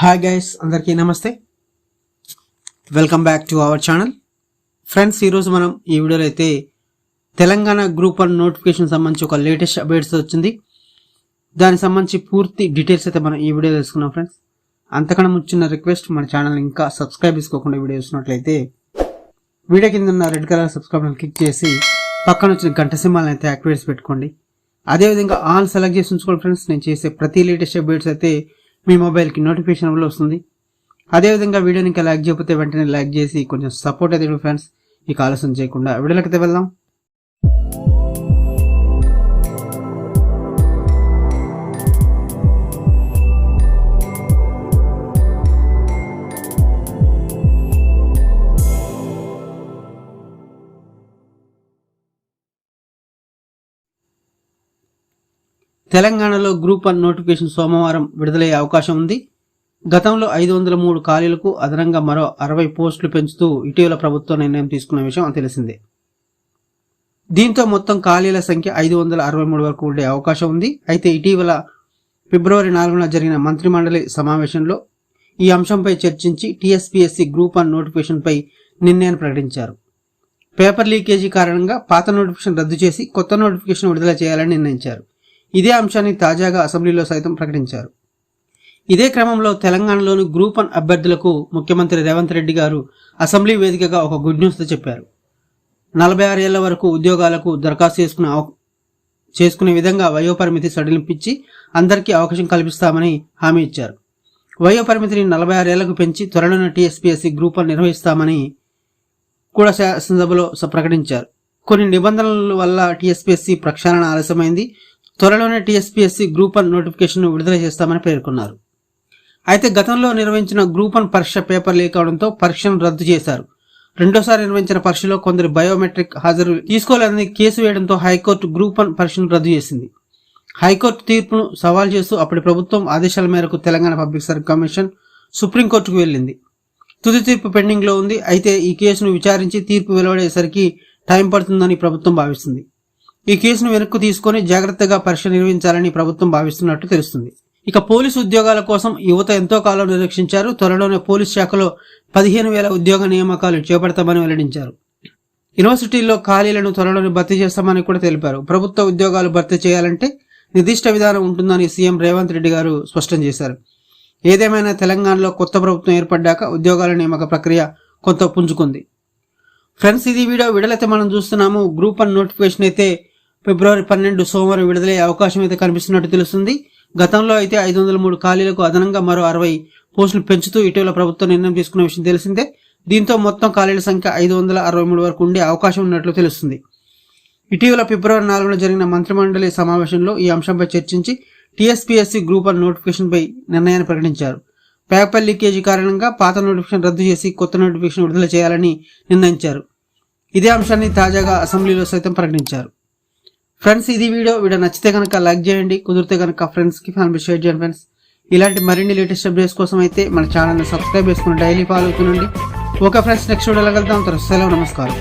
Hi guys, అందరికీ నమస్తే. Welcome back to our channel. Friends, ఈరోజు మనం ఈ వీడియోలో అయితే తెలంగాణ గ్రూప్ 1 నోటిఫికేషన్ సంబంధించి ఒక లేటెస్ట్ అప్డేట్స్ వచ్చింది. దానికి సంబంధించి పూర్తి డీటెయిల్స్ అయితే మనం ఈ వీడియో తెలుసుకున్నాం. ఫ్రెండ్స్, అంతకన్నా ముచ్చిన రిక్వెస్ట్, మన ఛానల్ ఇంకా సబ్స్క్రైబ్ చేసుకోకుండా వీడియో చూసినట్లయితే వీడియో కింద ఉన్న రెడ్ కలర్ సబ్స్క్రైబ్ క్లిక్ చేసి పక్కన వచ్చిన గంట సింబల్ని అయితే యాక్టివేట్ పెట్టుకోండి. అదేవిధంగా ఆల్ సెలెక్ట్ చేసి ఉంచుకోండి. ఫ్రెండ్స్, నేను చేసే ప్రతి లేటెస్ట్ అప్డేట్స్ అయితే మీ మొబైల్కి నోటిఫికేషన్ వల్ల వస్తుంది. అదేవిధంగా వీడియోని ఇంకా లైక్ చేయకపోతే వెంటనే లైక్ చేసి కొంచెం సపోర్ట్ అయితే ఫ్రెండ్స్. ఇక ఆలస్యం చేయకుండా వీడియోలోకి అయితే వెళ్దాం. తెలంగాణలో గ్రూప్ 1 నోటిఫికేషన్ సోమవారం విడుదలయ్యే అవకాశం ఉంది. గతంలో 503 ఖాళీలకు అదనంగా మరో 60 పోస్టులు పెంచుతూ ఇటీవల ప్రభుత్వం నిర్ణయం తీసుకున్న విషయం తెలిసిందే. దీంతో మొత్తం ఖాళీల సంఖ్య 563 వరకు ఉండే అవకాశం ఉంది. అయితే ఇటీవల ఫిబ్రవరి 4న జరిగిన మంత్రిమండలి సమావేశంలో ఈ అంశంపై చర్చించి టీఎస్పీఎస్సీ గ్రూప్ 1 నోటిఫికేషన్పై నిర్ణయాన్ని ప్రకటించారు. పేపర్ లీకేజీ కారణంగా పాత నోటిఫికేషన్ రద్దు చేసి కొత్త నోటిఫికేషన్ విడుదల చేయాలని నిర్ణయించారు. ఇదే అంశాన్ని తాజాగా అసెంబ్లీలో సైతం ప్రకటించారు. ఇదే క్రమంలో తెలంగాణలోని గ్రూప్ 1 అభ్యర్థులకు ముఖ్యమంత్రి రేవంత్ రెడ్డి గారు అసెంబ్లీ వేదికగా ఒక గుడ్ న్యూస్ చెప్పారు. 46 ఏళ్ల వరకు ఉద్యోగాలకు దరఖాస్తు చేసుకునే విధంగా వయోపరిమితి సడలింపించి అందరికీ అవకాశం కల్పిస్తామని హామీ ఇచ్చారు. వయోపరిమితిని 46 ఏళ్లకు పెంచి త్వరలోనే టీఎస్పీఎస్సీ గ్రూప్ 1 నిర్వహిస్తామని కూడా శాసనసభలో ప్రకటించారు. కొన్ని నిబంధనల వల్ల టీఎస్పీఎస్సీ ప్రక్షాళన ఆలస్యమైంది. త్వరలోనే టీఎస్పీఎస్సీ గ్రూప్ 1 నోటిఫికేషన్ విడుదల చేస్తామని పేర్కొన్నారు. అయితే గతంలో నిర్వహించిన గ్రూప్ 1 పరీక్ష పేపర్ లీక్ అవడంతో పరీక్షను రద్దు చేశారు. రెండోసారి నిర్వహించిన పరీక్షలో కొందరు బయోమెట్రిక్ హాజరు తీసుకోలేదని కేసు వేయడంతో హైకోర్టు గ్రూప్ 1 పరీక్షను రద్దు చేసింది. హైకోర్టు తీర్పును సవాల్ చేస్తూ అప్పటి ప్రభుత్వం ఆదేశాల మేరకు తెలంగాణ పబ్లిక్ సర్వీస్ కమిషన్ సుప్రీంకోర్టుకు వెళ్లింది. తుది తీర్పు పెండింగ్ లో ఉంది. అయితే ఈ కేసును విచారించి తీర్పు వెలువడేసరికి టైం పడుతుందని ప్రభుత్వం భావిస్తుంది. ఈ కేసును వెనక్కు తీసుకుని జాగ్రత్తగా పరీక్ష నిర్వహించాలని ప్రభుత్వం భావిస్తున్నట్టు తెలుస్తుంది. ఇక పోలీసు ఉద్యోగాల కోసం యువత ఎంతో కాలం నిరీక్షించారు. త్వరలోనే పోలీస్ శాఖలో 15,000 ఉద్యోగ నియామకాలు చేపడతామని వెల్లడించారు. యూనివర్సిటీల్లో ఖాళీలను త్వరలోనే భర్తీ చేస్తామని కూడా తెలిపారు. ప్రభుత్వ ఉద్యోగాలు భర్తీ చేయాలంటే నిర్దిష్ట విధానం ఉంటుందని సీఎం రేవంత్ రెడ్డి గారు స్పష్టం చేశారు. ఏదేమైనా తెలంగాణలో కొత్త ప్రభుత్వం ఏర్పడ్డాక ఉద్యోగాల నియామక ప్రక్రియ కొంత పుంజుకుంది. ఫ్రెండ్స్, ఇది వీడియోలైతే మనం చూస్తున్నాము. గ్రూప్ 1 నోటిఫికేషన్ అయితే ఫిబ్రవరి 12 సోమవారం విడుదలయ్యే అవకాశం అయితే కనిపిస్తున్నట్టు తెలుస్తుంది. గతంలో అయితే 503 ఖాళీలకు అదనంగా మరో 60 పోస్టులు పెంచుతూ ఇటీవల ప్రభుత్వం నిర్ణయం తీసుకున్న విషయం తెలిసిందే. దీంతో మొత్తం ఖాళీల సంఖ్య 563 వరకు ఉండే అవకాశం ఉన్నట్లు తెలుస్తుంది. ఇటీవల ఫిబ్రవరి 4న జరిగిన మంత్రిమండలి సమావేశంలో ఈ అంశంపై చర్చించి టీఎస్పీఎస్సీ గ్రూప్ 1 నోటిఫికేషన్పై నిర్ణయాన్ని ప్రకటించారు. పేపర్ లీకేజీ కారణంగా పాత నోటిఫికేషన్ రద్దు చేసి కొత్త నోటిఫికేషన్ విడుదల చేయాలని నిర్ణయించారు. ఇదే అంశాన్ని తాజాగా అసెంబ్లీలో సైతం ప్రకటించారు. ఫ్రెండ్స్, ఇది వీడియో నచ్చితే కనుక లైక్ చేయండి. కుదిరితే కనుక ఫ్రెండ్స్కి ఫ్యామిలీ షేర్ చేయండి. ఫ్రెండ్స్, ఇలాంటి మరిన్ని లేటెస్ట్ అప్డేట్స్ కోసం అయితే మన ఛానల్ని సబ్స్క్రైబ్ చేసుకుని డైలీ ఫాలో అవుతుండండి. ఓకే ఫ్రెండ్స్, నెక్స్ట్ వీడియోలో కలుద్దాం. సెలవు, నమస్కారం.